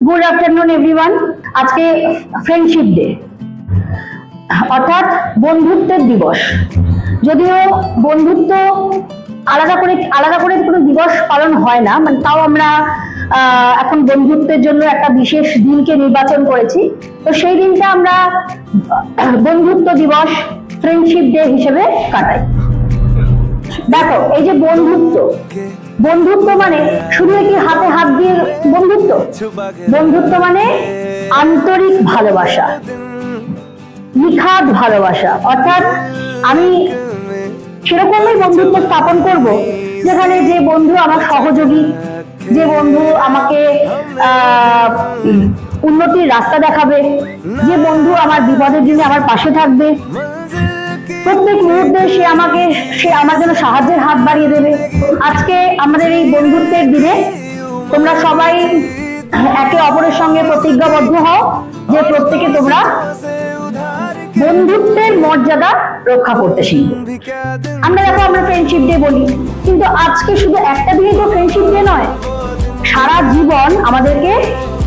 Good afternoon everyone. আজকে friendship day অর্থাৎ বন্ধুত্বের দিবস। যদিও বন্ধুত্ব আলাদা করে কোনো দিবস পালন হয় না, মানে তাও আমরা এখন বন্ধুত্বের জন্য একটা বিশেষ দিনকে নির্বাচন করেছি। তো সেই দিনটা আমরা বন্ধুত্ব দিবস, ফ্রেন্ডশিপ ডে হিসেবে কাটাই। দেখো, এই যে বন্ধুত্ব মানে শুধু কি হাতে হাত দিয়ে বন্ধুত্ব? বন্ধুত্ব মানে আন্তরিক ভালোবাসা, নিখাদ ভালোবাসা। অর্থাৎ আমি সেরকমই বন্ধুত্ব স্থাপন করব যেখানে যে বন্ধু আমার সহযোগী, যে বন্ধু আমাকে উন্নতির রাস্তা দেখাবে, যে বন্ধু আমার বিপদের দিনে আমার পাশে থাকবে, প্রত্যেক মুহূর্তে সে আমার জন্য সাহায্যের হাত বাড়িয়ে দেবে। আজকে আমাদের এই বন্ধুত্বের দিনে তোমরা সবাই একে অপরের সঙ্গে প্রতিজ্ঞাবদ্ধ হও যে প্রত্যেকে তোমরা বন্ধুত্বের মর্যাদা রক্ষা করতে শিখবে। আমরা ফ্রেন্ডশিপ ডে বলি, কিন্তু আজকে শুধু একটা দিনে তো ফ্রেন্ডশিপ ডে নয়, সারা জীবন আমাদেরকে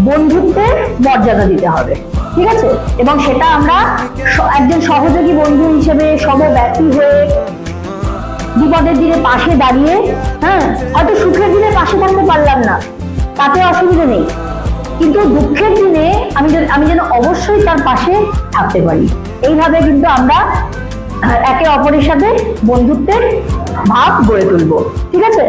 বন্ধুত্বের মর্যাদা দিতে হবে, ঠিক আছে? এবং সেটা আমরা একজন সহযোগী বন্ধু হিসেবে সমব্যথী হয়ে বিপদের দিনে পাশে দাঁড়িয়ে, হয়তো সুখের দিনে পাশে থাকতে পারলাম না, তাতে অসুবিধা নেই, কিন্তু দুঃখের দিনে আমি যেন অবশ্যই তার পাশে থাকতে পারি। এইভাবে কিন্তু আমরা একে অপরের সাথে বন্ধুত্বের ভাব গড়ে তুলবো, ঠিক আছে?